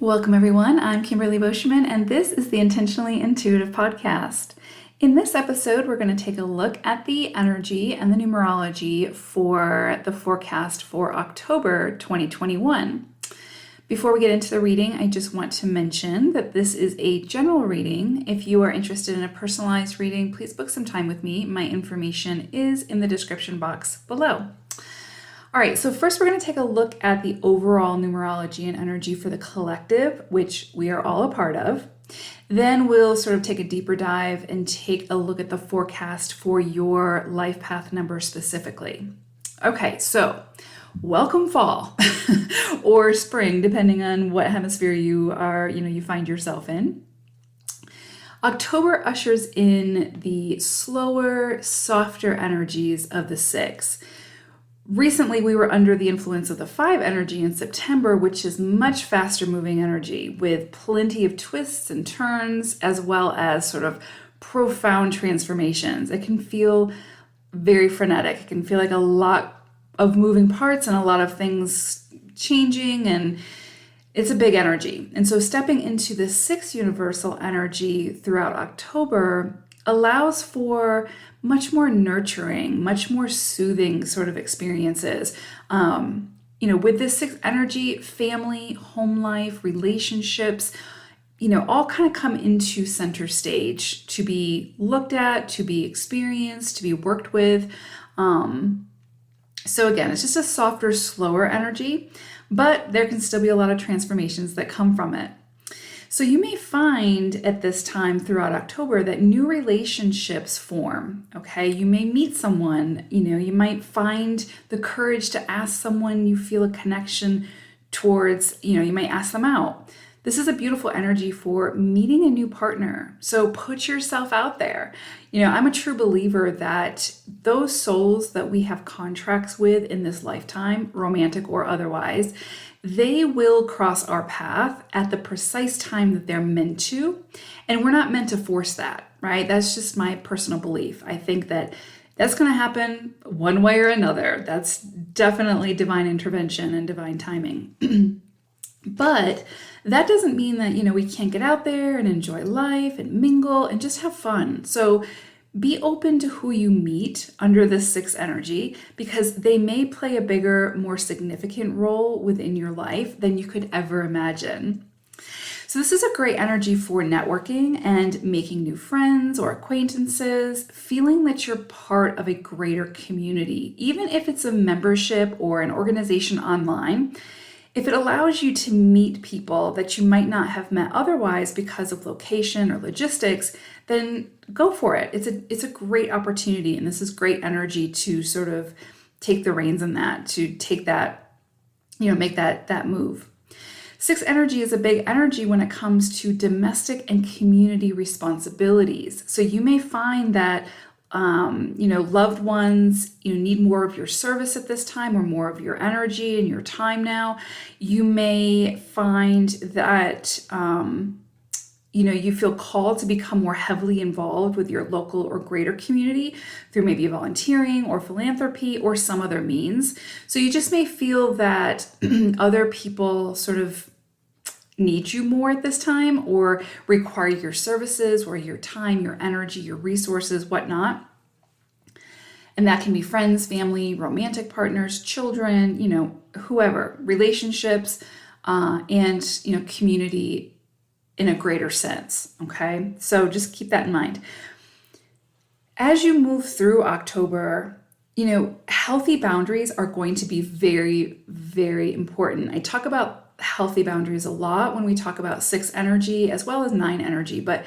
Welcome, everyone. I'm Kimberly Boschman, and this is the Intentionally Intuitive podcast. In this episode, we're going to take a look at the energy and the numerology for the forecast for October 2021. Before we get into the reading, I just want to mention that this is a general reading. If you are interested in a personalized reading, please book some time with me. My information is in the description box below. All right, so first we're going to take a look at the overall numerology and energy for the collective, which we are all a part of. Then we'll sort of take a deeper dive and take a look at the forecast for your life path number specifically. Okay, so welcome fall or spring, depending on what hemisphere you find yourself in. October ushers in the slower, softer energies of the six. Recently, we were under the influence of the 5 energy in September, which is much faster moving energy with plenty of twists and turns, as well as sort of profound transformations. It can feel very frenetic. It can feel like a lot of moving parts and a lot of things changing, and it's a big energy. And so stepping into the 6 universal energy throughout October allows for much more nurturing, much more soothing sort of experiences. With this 6 energy, family, home life, relationships, all kind of come into center stage to be looked at, to be experienced, to be worked with. So again, it's just a softer, slower energy, but there can still be a lot of transformations that come from it. So you may find at this time throughout October that new relationships form, okay? You may meet someone, you might find the courage to ask someone you feel a connection towards, you might ask them out. This is a beautiful energy for meeting a new partner. So put yourself out there. I'm a true believer that those souls that we have contracts with in this lifetime, romantic or otherwise, they will cross our path at the precise time that they're meant to. And we're not meant to force that, right? That's just my personal belief. I think that that's going to happen one way or another. That's definitely divine intervention and divine timing. But that doesn't mean that, we can't get out there and enjoy life and mingle and just have fun. So be open to who you meet under this 6 energy, because they may play a bigger, more significant role within your life than you could ever imagine. So this is a great energy for networking and making new friends or acquaintances, feeling that you're part of a greater community, even if it's a membership or an organization online. If it allows you to meet people that you might not have met otherwise because of location or logistics, then go for it. It's a great opportunity, and this is great energy to sort of take the reins in that, to take that, make that move. 6 energy is a big energy when it comes to domestic and community responsibilities. So you may find that loved ones, need more of your service at this time, or more of your energy and your time now. You may find that, you feel called to become more heavily involved with your local or greater community through maybe volunteering or philanthropy or some other means. So you just may feel that other people sort of need you more at this time, or require your services or your time, your energy, your resources, whatnot. And that can be friends, family, romantic partners, children, whoever, relationships, and, community in a greater sense. Okay. So just keep that in mind. As you move through October, healthy boundaries are going to be very, very important. I talk about healthy boundaries a lot when we talk about 6 energy as well as 9 energy, but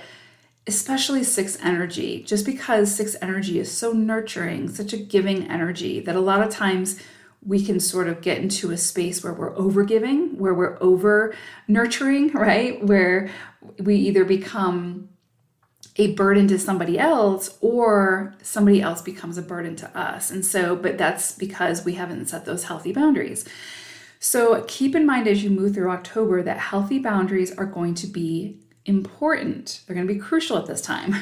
especially 6 energy, just because 6 energy is so nurturing, such a giving energy, that a lot of times we can sort of get into a space where we're over giving, where we're over nurturing, right? Where we either become a burden to somebody else, or somebody else becomes a burden to us. And so, but that's because we haven't set those healthy boundaries. So keep in mind as you move through October that healthy boundaries are going to be important, they're going to be crucial at this time.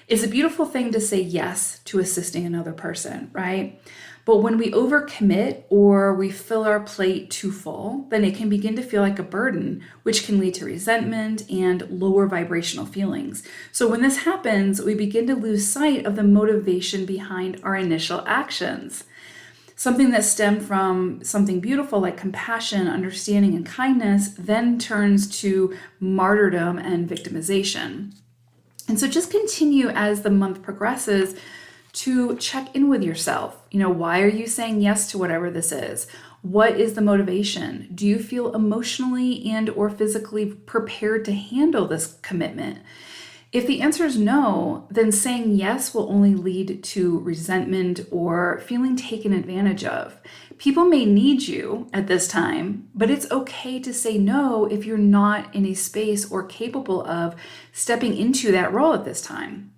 It's a beautiful thing to say yes to assisting another person, right? But when we overcommit or we fill our plate too full, then it can begin to feel like a burden, which can lead to resentment and lower vibrational feelings. So when this happens, we begin to lose sight of the motivation behind our initial actions. Something that stemmed from something beautiful like compassion, understanding, and kindness then turns to martyrdom and victimization. And so just continue as the month progresses to check in with yourself. Why are you saying yes to whatever this is? What is the motivation? Do you feel emotionally and or physically prepared to handle this commitment? If the answer is no, then saying yes will only lead to resentment or feeling taken advantage of. People may need you at this time, but it's okay to say no if you're not in a space or capable of stepping into that role at this time.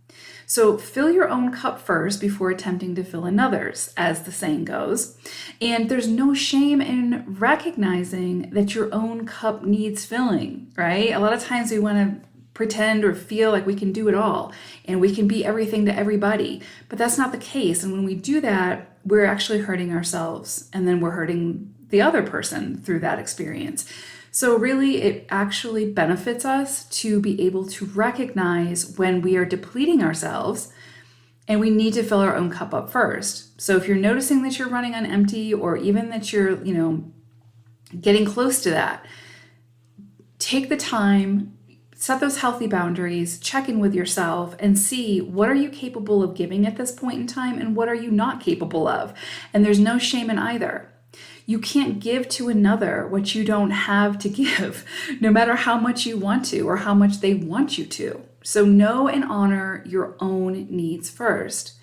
So fill your own cup first before attempting to fill another's, as the saying goes. And there's no shame in recognizing that your own cup needs filling, right? A lot of times we want to pretend or feel like we can do it all and we can be everything to everybody, but that's not the case. And when we do that, we're actually hurting ourselves, and then we're hurting the other person through that experience. So really, it actually benefits us to be able to recognize when we are depleting ourselves and we need to fill our own cup up first. So if you're noticing that you're running on empty, or even that you're, getting close to that, take the time, set those healthy boundaries, check in with yourself, and see what are you capable of giving at this point in time and what are you not capable of. And there's no shame in either. You can't give to another what you don't have to give, no matter how much you want to or how much they want you to. So know and honor your own needs first.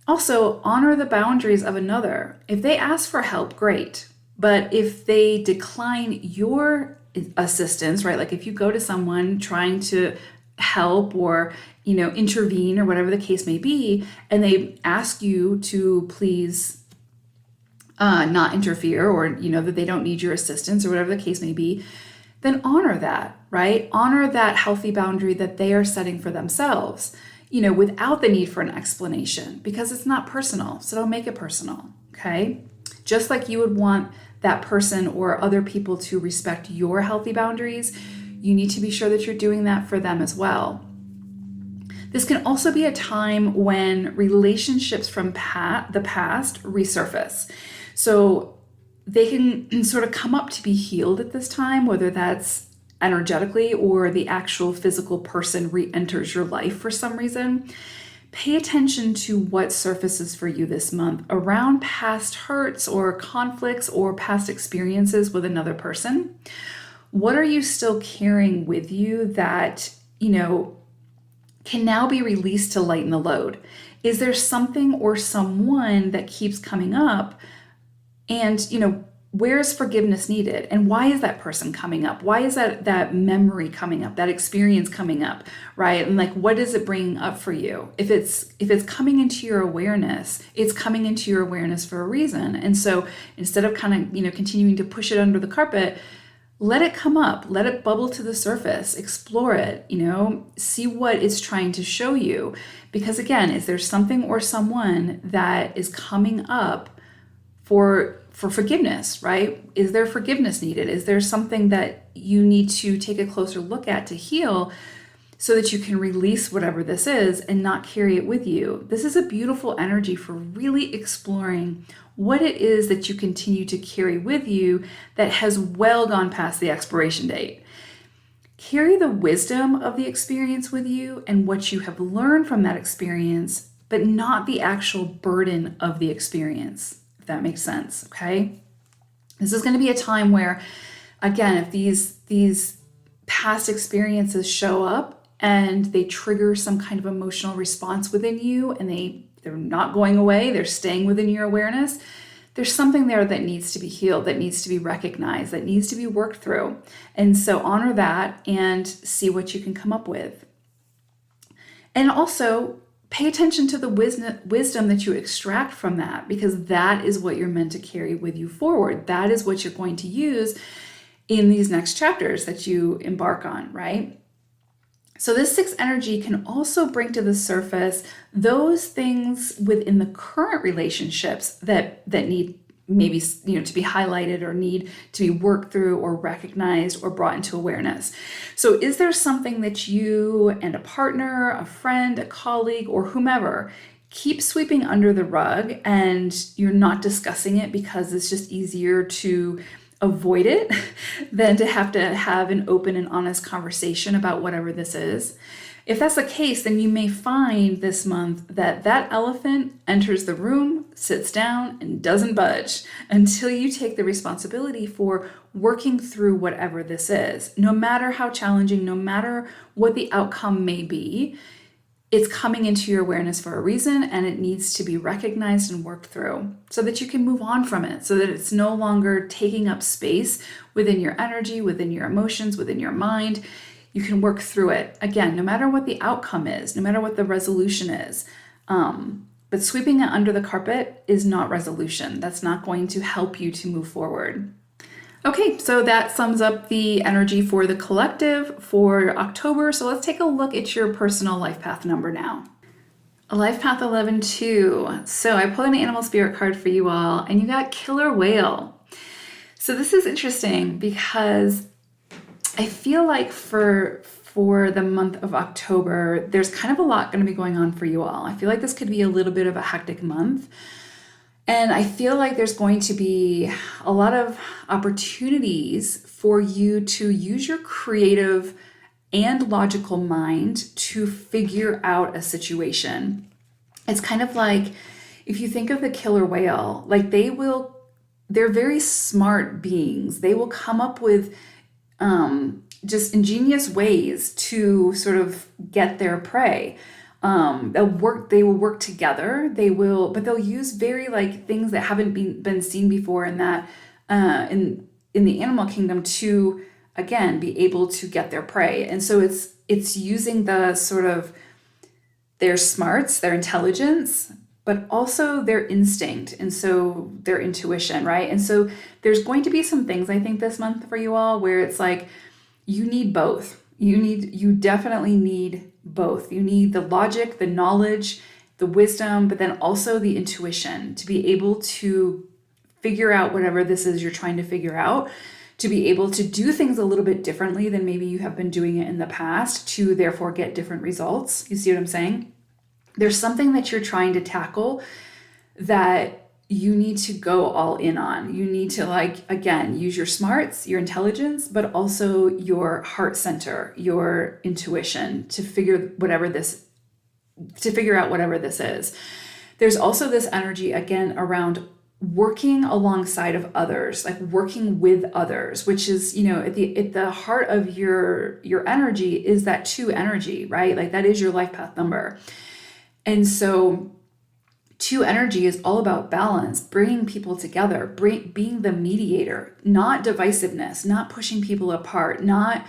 Also, honor the boundaries of another. If they ask for help, great. But if they decline your assistance, right? Like if you go to someone trying to help or, intervene or whatever the case may be, and they ask you to please not interfere, or, that they don't need your assistance or whatever the case may be, then honor that, right? Honor that healthy boundary that they are setting for themselves, without the need for an explanation, because it's not personal. So don't make it personal, okay? Just like you would want that person or other people to respect your healthy boundaries, you need to be sure that you're doing that for them as well. This can also be a time when relationships from the past resurface. So they can sort of come up to be healed at this time, whether that's energetically or the actual physical person re-enters your life for some reason. Pay attention to what surfaces for you this month around past hurts or conflicts or past experiences with another person. What are you still carrying with you that, can now be released to lighten the load? Is there something or someone that keeps coming up? And, where is forgiveness needed? And why is that person coming up? Why is that memory coming up, that experience coming up, right? And like, what is it bringing up for you? If it's coming into your awareness, it's coming into your awareness for a reason. And so instead of kind of, continuing to push it under the carpet, let it come up, let it bubble to the surface, explore it, see what it's trying to show you. Because again, is there something or someone that is coming up for forgiveness, right? Is there forgiveness needed? Is there something that you need to take a closer look at to heal so that you can release whatever this is and not carry it with you? This is a beautiful energy for really exploring what it is that you continue to carry with you that has well gone past the expiration date. Carry the wisdom of the experience with you and what you have learned from that experience, but not the actual burden of the experience. That makes sense, okay? This is going to be a time where, again, if these past experiences show up and they trigger some kind of emotional response within you and they're not going away, they're staying within your awareness, there's something there that needs to be healed, that needs to be recognized, that needs to be worked through. And so honor that and see what you can come up with. And also, pay attention to the wisdom that you extract from that, because that is what you're meant to carry with you forward. That is what you're going to use in these next chapters that you embark on, right? So this sixth energy can also bring to the surface those things within the current relationships that need maybe to be highlighted or need to be worked through or recognized or brought into awareness. So is there something that you and a partner, a friend, a colleague, or whomever keep sweeping under the rug and you're not discussing it because it's just easier to avoid it than to have an open and honest conversation about whatever this is? If that's the case, then you may find this month that that elephant enters the room, sits down, and doesn't budge until you take the responsibility for working through whatever this is. No matter how challenging, no matter what the outcome may be, it's coming into your awareness for a reason, and it needs to be recognized and worked through so that you can move on from it, so that it's no longer taking up space within your energy, within your emotions, within your mind. You can work through it. Again, no matter what the outcome is, no matter what the resolution is. But sweeping it under the carpet is not resolution. That's not going to help you to move forward. Okay, so that sums up the energy for the collective for October. So let's take a look at your personal life path number now. Life path 11-2. So I pulled an animal spirit card for you all, and you got killer whale. So this is interesting because I feel like for the month of October, there's kind of a lot going to be going on for you all. I feel like this could be a little bit of a hectic month. And I feel like there's going to be a lot of opportunities for you to use your creative and logical mind to figure out a situation. It's kind of like if you think of the killer whale, like they're very smart beings. They will come up with just ingenious ways to sort of get their prey. They will work together. But they'll use very like things that haven't been seen before in that, in the animal kingdom to, again, be able to get their prey. And so it's using the sort of their smarts, their intelligence, but also their instinct. And so their intuition, right? And so there's going to be some things I think this month for you all where it's like, you need both. You definitely need both. You need the logic, the knowledge, the wisdom, but then also the intuition to be able to figure out whatever this is you're trying to figure out, to be able to do things a little bit differently than maybe you have been doing it in the past, to therefore get different results. You see what I'm saying? There's something that you're trying to tackle that you need to go all in on. You need to, like, again, use your smarts, your intelligence, but also your heart center, your intuition to figure out whatever this is. There's also this energy, again, around working alongside of others, like working with others, which is, at the heart of your energy is that 2 energy, right? Like that is your life path number. And so 2 energy is all about balance, bringing people together, being the mediator, not divisiveness, not pushing people apart, not,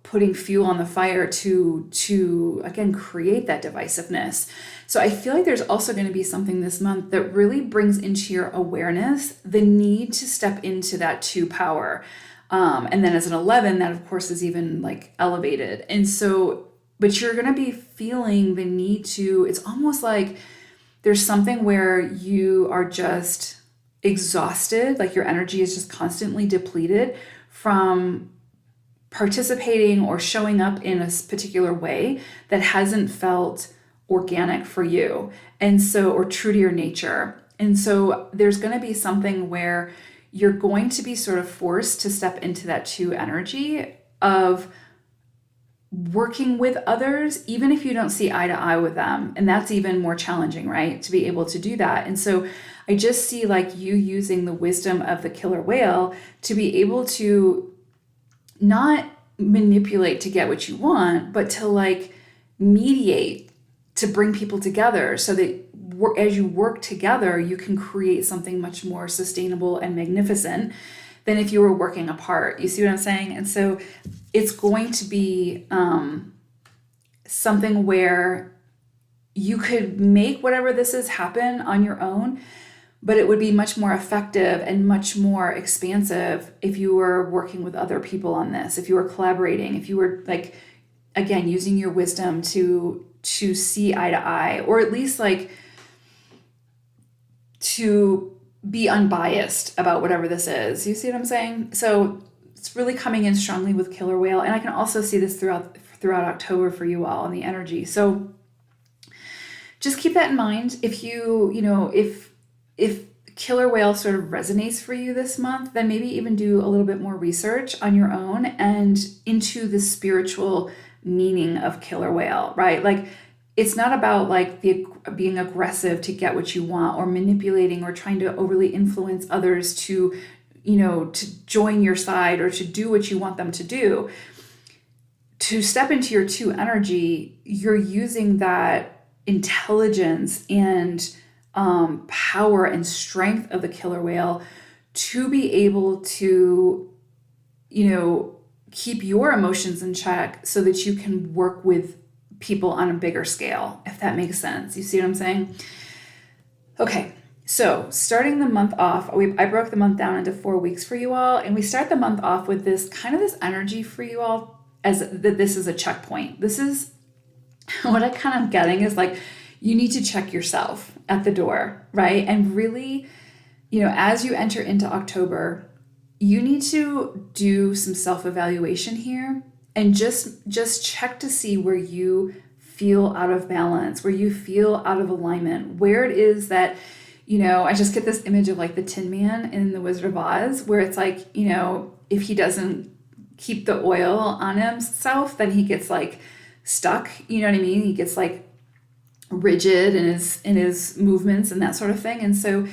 putting fuel on the fire to again, create that divisiveness. So I feel like there's also going to be something this month that really brings into your awareness the need to step into that 2 power. And then as an 11, that of course is even like elevated. And so, but you're going to be feeling the need to, it's almost like there's something where you are just exhausted, like your energy is just constantly depleted from participating or showing up in a particular way that hasn't felt organic for you. And so, or true to your nature. And so there's going to be something where you're going to be sort of forced to step into that 2 energy of working with others, even if you don't see eye to eye with them. And that's even more challenging, right? To be able to do that. And so I just see like you using the wisdom of the killer whale to be able to not manipulate to get what you want, but to like mediate, to bring people together so that as you work together, you can create something much more sustainable and magnificent than if you were working apart. You see what I'm saying? And so it's going to be something where you could make whatever this is happen on your own, but it would be much more effective and much more expansive if you were working with other people on this, if you were collaborating, if you were like again, using your wisdom to see eye to eye, or at least like to be unbiased about whatever this is. You see what I'm saying? So it's really coming in strongly with killer whale. And I can also see this throughout October for you all in the energy. So just keep that in mind. If if killer whale sort of resonates for you this month, then maybe even do a little bit more research on your own and into the spiritual meaning of killer whale, right? Like, it's not about like being aggressive to get what you want, or manipulating, or trying to overly influence others to, to join your side or to do what you want them to do. To step into your 2 energy, you're using that intelligence and power and strength of the killer whale to be able to, keep your emotions in check so that you can work with people on a bigger scale, if that makes sense. You see what I'm saying? Okay, so starting the month off, I broke the month down into 4 weeks for you all, and we start the month off with this energy for you all as that this is a checkpoint. This is what I kind of getting is like, you need to check yourself at the door, right? And really, as you enter into October, you need to do some self-evaluation here and just check to see where you feel out of balance, where you feel out of alignment, where it is that, I just get this image of like the Tin Man in The Wizard of Oz, where it's like, if he doesn't keep the oil on himself, then he gets like stuck, you know what I mean? He gets like rigid in his movements and that sort of thing. And so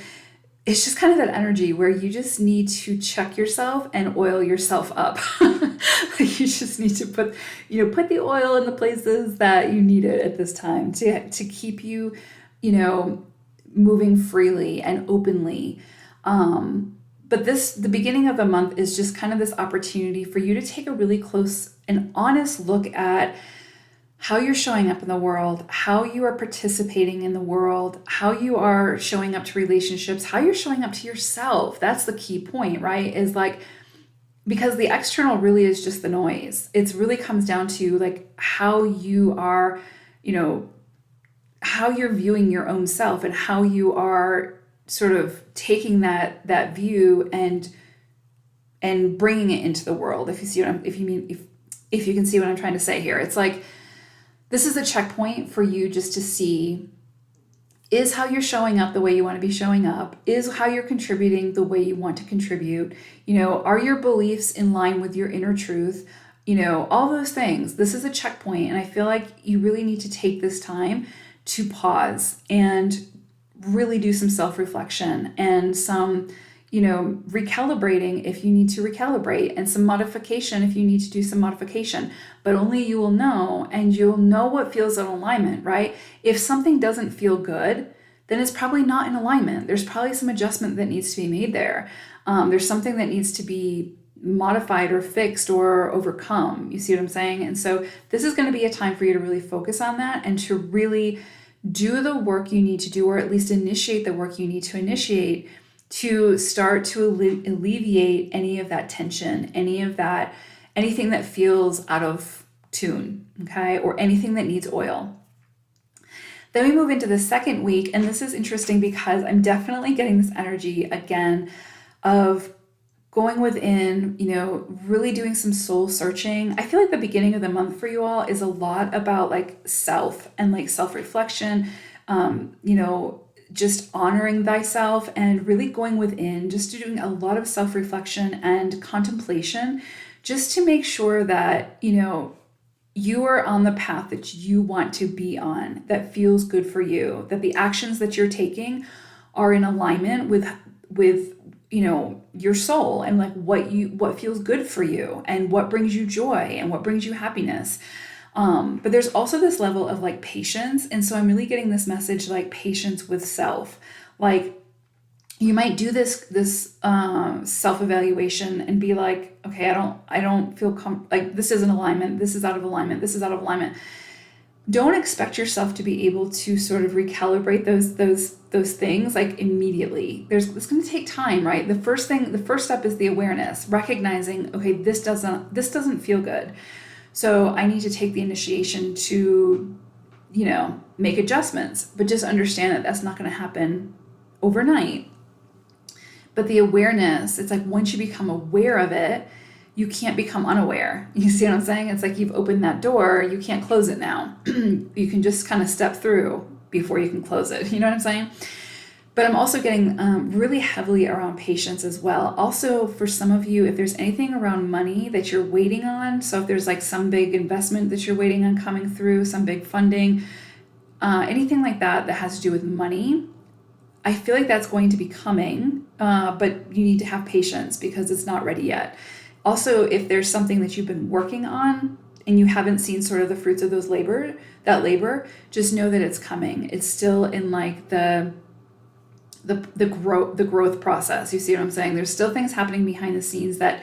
it's just kind of that energy where you just need to check yourself and oil yourself up. You just need to put the oil in the places that you need it at this time to keep you, moving freely and openly. But the beginning of the month is just kind of this opportunity for you to take a really close and honest look at how you're showing up in the world, how you are participating in the world, how you are showing up to relationships, how you're showing up to yourself. That's the key point, right? Is like, because the external really is just the noise. It really comes down to like how you are, how you're viewing your own self and how you are sort of taking that view and bringing it into the world. If you can see what I'm trying to say here. It's like, this is a checkpoint for you just to see, is how you're showing up the way you want to be showing up? Is how you're contributing the way you want to contribute? Are your beliefs in line with your inner truth? All those things. This is a checkpoint, and I feel like you really need to take this time to pause and really do some self-reflection and some, recalibrating if you need to recalibrate, and some modification if you need to do some modification. But only you will know, and you'll know what feels in alignment, right? If something doesn't feel good, then it's probably not in alignment. There's probably some adjustment that needs to be made there. There's something that needs to be modified or fixed or overcome. You see what I'm saying? And so this is going to be a time for you to really focus on that and to really do the work you need to do, or at least initiate the work you need to initiate to start to alleviate any of that tension, anything that feels out of tune, okay, or anything that needs oil. Then we move into the second week, and this is interesting because I'm definitely getting this energy again of going within, really doing some soul searching. I feel like the beginning of the month for you all is a lot about like self and like self-reflection, just honoring thyself and really going within, just doing a lot of self-reflection and contemplation, just to make sure that, you are on the path that you want to be on, that feels good for you, that the actions that you're taking are in alignment with your soul and like what feels good for you and what brings you joy and what brings you happiness. But there's also this level of like patience. And so I'm really getting this message, like patience with self. Like you might do this self-evaluation and be like, okay, I don't feel like this isn't alignment. This is out of alignment. This is out of alignment. Don't expect yourself to be able to sort of recalibrate those things like immediately. It's going to take time, right? The first step is the awareness, recognizing, okay, this doesn't feel good. So I need to take the initiation to, make adjustments, but just understand that that's not going to happen overnight. But the awareness, it's like once you become aware of it, you can't become unaware. You see what I'm saying? It's like you've opened that door, you can't close it now. You can just kind of step through before you can close it. You know what I'm saying? But I'm also getting really heavily around patience as well. Also, for some of you, if there's anything around money that you're waiting on, so if there's like some big investment that you're waiting on coming through, some big funding, anything like that that has to do with money, I feel like that's going to be coming, but you need to have patience because it's not ready yet. Also, if there's something that you've been working on and you haven't seen sort of the fruits of that labor, just know that it's coming. It's still in like the growth process. You see what I'm saying? There's still things happening behind the scenes that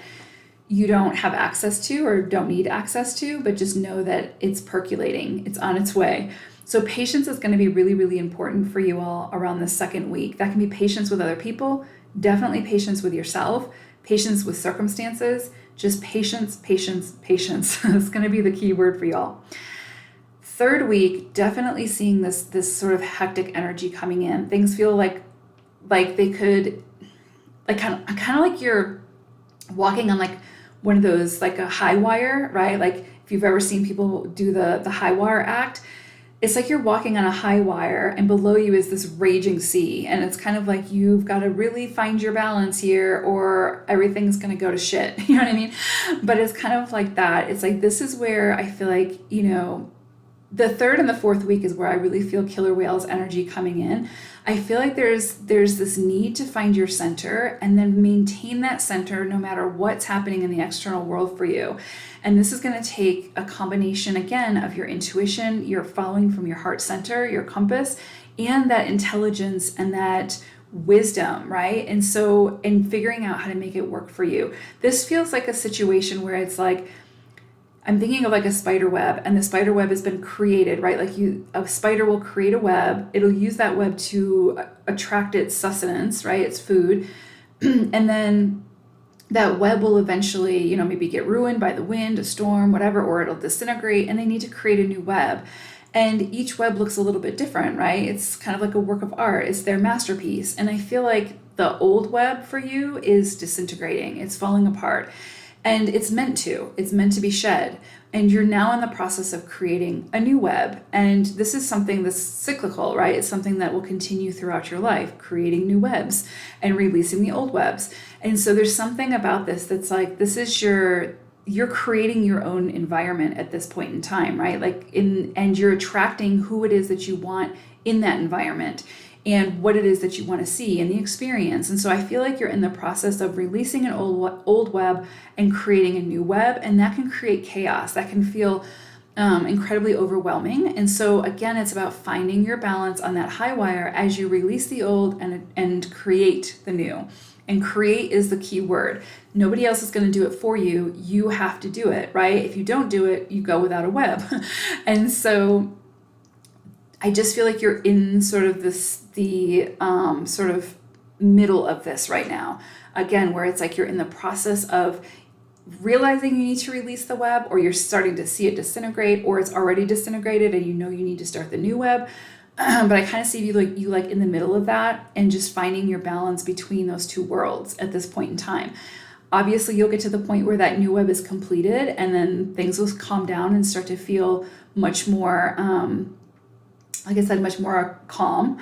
you don't have access to or don't need access to, but just know that it's percolating. It's on its way. So patience is going to be really, really important for you all around the second week. That can be patience with other people, definitely patience with yourself, patience with circumstances, just patience, patience, patience. It's going to be the key word for y'all. Third week, definitely seeing this sort of hectic energy coming in. Things feel like they could, like kind of like you're walking on like one of those, like a high wire, right? Like if you've ever seen people do the high wire act, it's like you're walking on a high wire and below you is this raging sea. And it's kind of like you've got to really find your balance here or everything's going to go to shit. You know what I mean? But it's kind of like that. It's like, this is where I feel like, the third and the fourth week is where I really feel killer whales energy coming in. I feel like there's this need to find your center and then maintain that center no matter what's happening in the external world for you. And this is going to take a combination, again, of your intuition, your following from your heart center, your compass, and that intelligence and that wisdom, right? And so, in figuring out how to make it work for you. This feels like a situation where it's like, I'm thinking of like a spider web, and the spider web has been created, right? Like a spider will create a web. It'll use that web to attract its sustenance, right? Its food. And then that web will eventually, maybe get ruined by the wind, a storm, whatever, or it'll disintegrate, and they need to create a new web. And each web looks a little bit different, right? It's kind of like a work of art. It's their masterpiece. And I feel like the old web for you is disintegrating. It's falling apart. And it's meant to be shed. And you're now in the process of creating a new web. And this is something that's cyclical, right? It's something that will continue throughout your life, creating new webs and releasing the old webs. And so there's something about this that's like, you're creating your own environment at this point in time, right? And you're attracting who it is that you want in that environment and what it is that you want to see in the experience. And so I feel like you're in the process of releasing an old web and creating a new web, and that can create chaos. That can feel incredibly overwhelming. And so again, it's about finding your balance on that high wire as you release the old and create the new. And create is the key word. Nobody else is going to do it for you. You have to do it, right? If you don't do it, you go without a web. And so I just feel like you're in sort of the sort of middle of this right now. Again, where it's like you're in the process of realizing you need to release the web, or you're starting to see it disintegrate, or it's already disintegrated and you need to start the new web. But I kind of see you like in the middle of that and just finding your balance between those two worlds at this point in time. Obviously, you'll get to the point where that new web is completed, and then things will calm down and start to feel much more like I said, much more calm.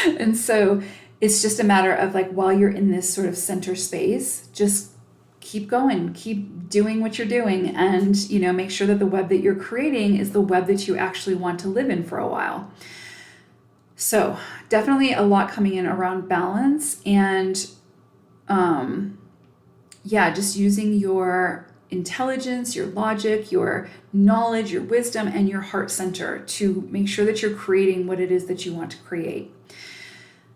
And so it's just a matter of like, while you're in this sort of center space, just keep going, keep doing what you're doing, and, make sure that the web that you're creating is the web that you actually want to live in for a while. So definitely a lot coming in around balance and, just using your intelligence, your logic, your knowledge, your wisdom, and your heart center to make sure that you're creating what it is that you want to create.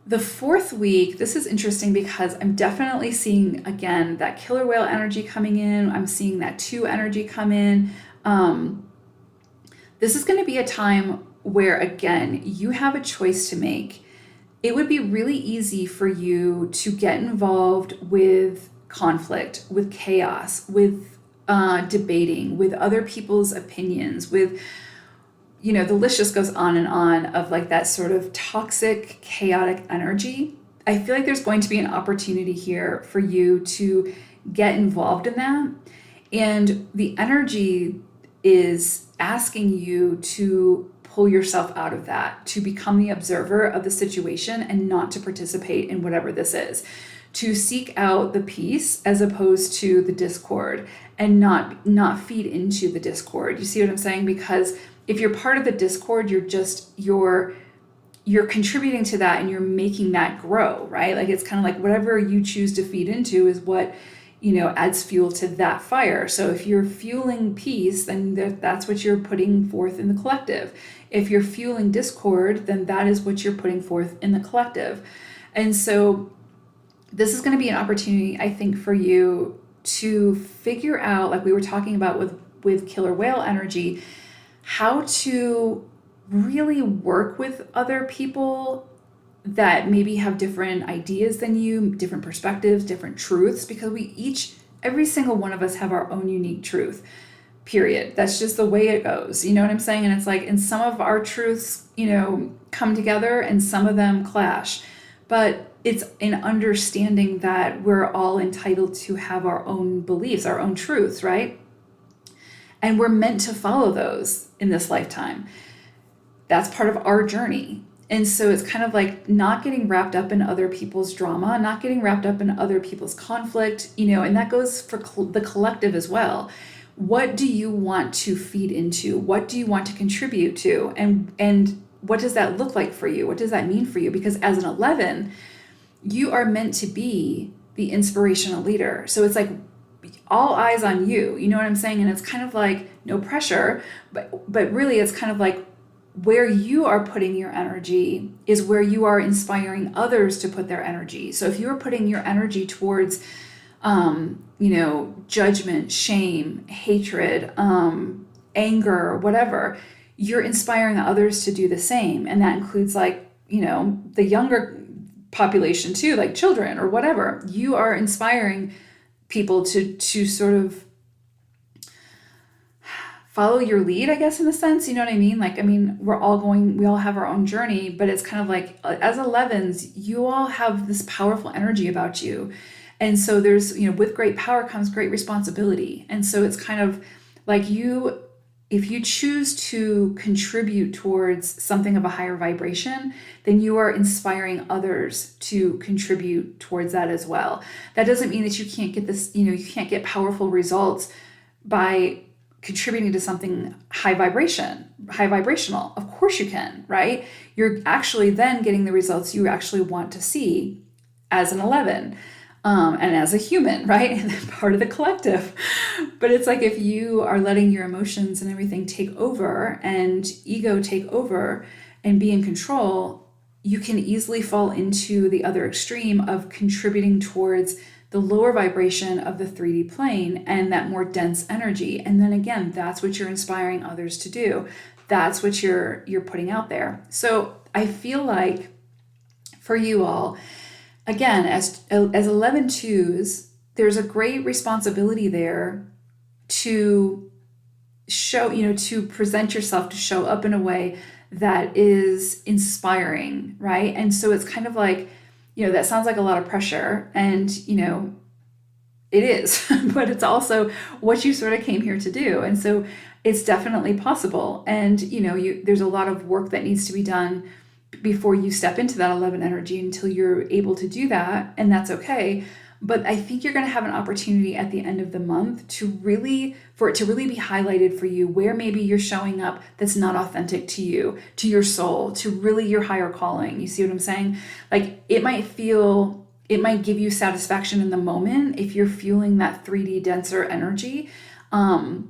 The fourth week, this is interesting because I'm definitely seeing, again, that killer whale energy coming in. I'm seeing that 2 energy come in. This is going to be a time where, again, you have a choice to make. It would be really easy for you to get involved with conflict, with chaos, with debating, with other people's opinions, with, the list just goes on and on of like that sort of toxic, chaotic energy. I feel like there's going to be an opportunity here for you to get involved in that. And the energy is asking you to pull yourself out of that, to become the observer of the situation and not to participate in whatever this is, to seek out the peace as opposed to the discord, and not feed into the discord. You see what I'm saying? Because if you're part of the discord, you're contributing to that and you're making that grow, right? Like it's kind of like whatever you choose to feed into is what, adds fuel to that fire. So if you're fueling peace, then that's what you're putting forth in the collective. If you're fueling discord, then that is what you're putting forth in the collective. And so this is going to be an opportunity, I think, for you to figure out, like we were talking about with killer whale energy, how to really work with other people that maybe have different ideas than you, different perspectives, different truths, because every single one of us have our own unique truth, period. That's just the way it goes. You know what I'm saying? And it's like, and some of our truths, come together and some of them clash, but it's an understanding that we're all entitled to have our own beliefs, our own truths, right? And we're meant to follow those in this lifetime. That's part of our journey. And so it's kind of like not getting wrapped up in other people's drama, not getting wrapped up in other people's conflict, and that goes for the collective as well. What do you want to feed into? What do you want to contribute to? And what does that look like for you? What does that mean for you? Because as an 11, you are meant to be the inspirational leader. So it's like all eyes on you, you know what I'm saying? And it's kind of like no pressure, but really it's kind of like where you are putting your energy is where you are inspiring others to put their energy. So if you're putting your energy towards, judgment, shame, hatred, anger, whatever, you're inspiring others to do the same. And that includes the younger population too, like children or whatever. You are inspiring people to sort of follow your lead, I guess, in a sense, you know what I mean? We all have our own journey, but it's kind of like, as 11s, you all have this powerful energy about you. And so there's, with great power comes great responsibility. And so it's kind of like if you choose to contribute towards something of a higher vibration, then you are inspiring others to contribute towards that as well. That doesn't mean that you can't get this, you can't get powerful results by contributing to something high vibrational. Of course you can, right? You're actually then getting the results you actually want to see as an 11 and as a human, right? And part of the collective. But it's like if you are letting your emotions and everything take over and ego take over and be in control, you can easily fall into the other extreme of contributing towards the lower vibration of the 3D plane and that more dense energy. And then again, that's what you're inspiring others to do. That's what you're putting out there. So I feel like for you all, again, as 11-2s, there's a great responsibility there to show, to present yourself, to show up in a way that is inspiring, right? And so it's kind of like, that sounds like a lot of pressure, and, it is, but it's also what you sort of came here to do. And so it's definitely possible. And, there's a lot of work that needs to be done before you step into that 11 energy until you're able to do that. And that's okay. But I think you're going to have an opportunity at the end of the month for it to really be highlighted for you where maybe you're showing up that's not authentic to you, to your soul, to really your higher calling. You see what I'm saying? Like it might give you satisfaction in the moment if you're fueling that 3D denser energy, if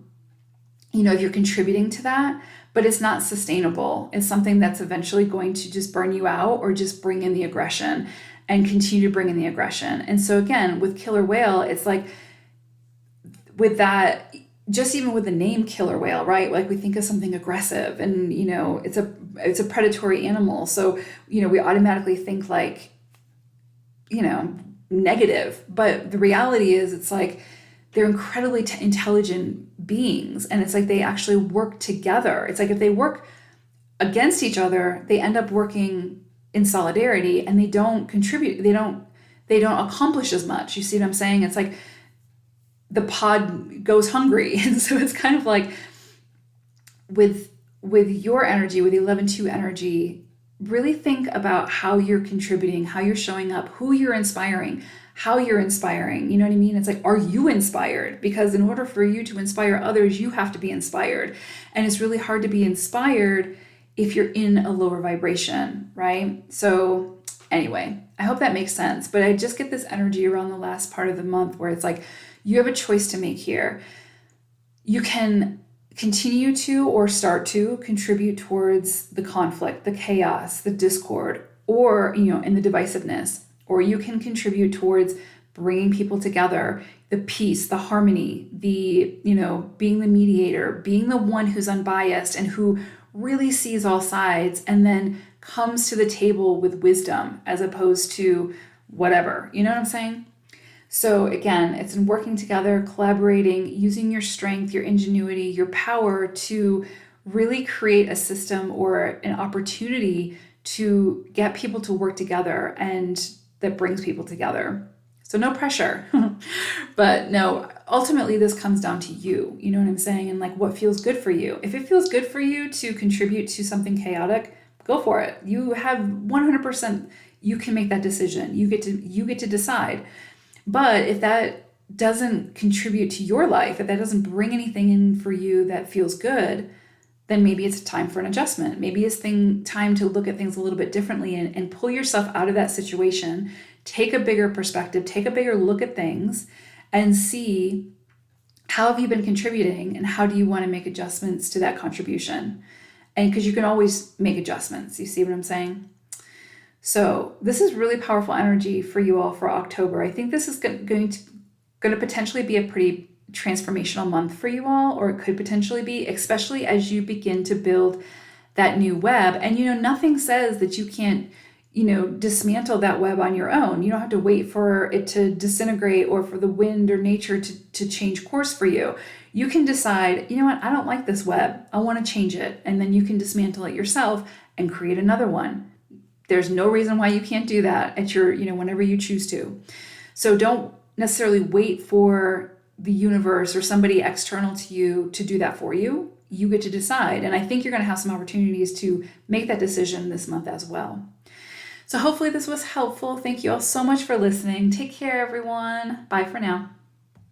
you're contributing to that, but it's not sustainable. It's something that's eventually going to just burn you out or just bring in the aggression and continue to bring in the aggression. And so again, with killer whale, it's like with that, just even with the name killer whale, right? Like we think of something aggressive and, it's a predatory animal. So, we automatically think like, negative, but the reality is it's like they're incredibly intelligent beings. And it's like they actually work together. It's like if they work against each other, they end up working in solidarity and they don't contribute. They don't accomplish as much. You see what I'm saying? It's like the pod goes hungry. And so it's kind of like with your energy, with the 11-2 energy, really think about how you're contributing, how you're showing up, who you're inspiring, how you're inspiring. You know what I mean? It's like, are you inspired? Because in order for you to inspire others, you have to be inspired. And it's really hard to be inspired if you're in a lower vibration, right? So anyway, I hope that makes sense. But I just get this energy around the last part of the month where it's like, you have a choice to make here. You can continue to or start to contribute towards the conflict, the chaos, the discord, or, in the divisiveness, or you can contribute towards bringing people together, the peace, the harmony, the, being the mediator, being the one who's unbiased and who really sees all sides and then comes to the table with wisdom as opposed to whatever. You know what I'm saying? So again, it's in working together, collaborating, using your strength, your ingenuity, your power to really create a system or an opportunity to get people to work together and that brings people together. So no pressure. But no, ultimately this comes down to you. You know what I'm saying? And like what feels good for you. If it feels good for you to contribute to something chaotic, go for it. You have 100%, you can make that decision. You get to decide. But if that doesn't contribute to your life, if that doesn't bring anything in for you that feels good, then maybe it's time for an adjustment. Maybe it's time to look at things a little bit differently and pull yourself out of that situation, take a bigger perspective, take a bigger look at things and see how have you been contributing and how do you want to make adjustments to that contribution? And because you can always make adjustments. You see what I'm saying? So this is really powerful energy for you all for October. I think this is going to potentially be a pretty transformational month for you all, or it could potentially be, especially as you begin to build that new web. And, nothing says that you can't, dismantle that web on your own. You don't have to wait for it to disintegrate or for the wind or nature to change course for you. You can decide, you know what, I don't like this web. I want to change it. And then you can dismantle it yourself and create another one. There's no reason why you can't do that at your, whenever you choose to. So don't necessarily wait for the universe or somebody external to you to do that for you. You get to decide. And I think you're going to have some opportunities to make that decision this month as well. So hopefully this was helpful. Thank you all so much for listening. Take care, everyone. Bye for now.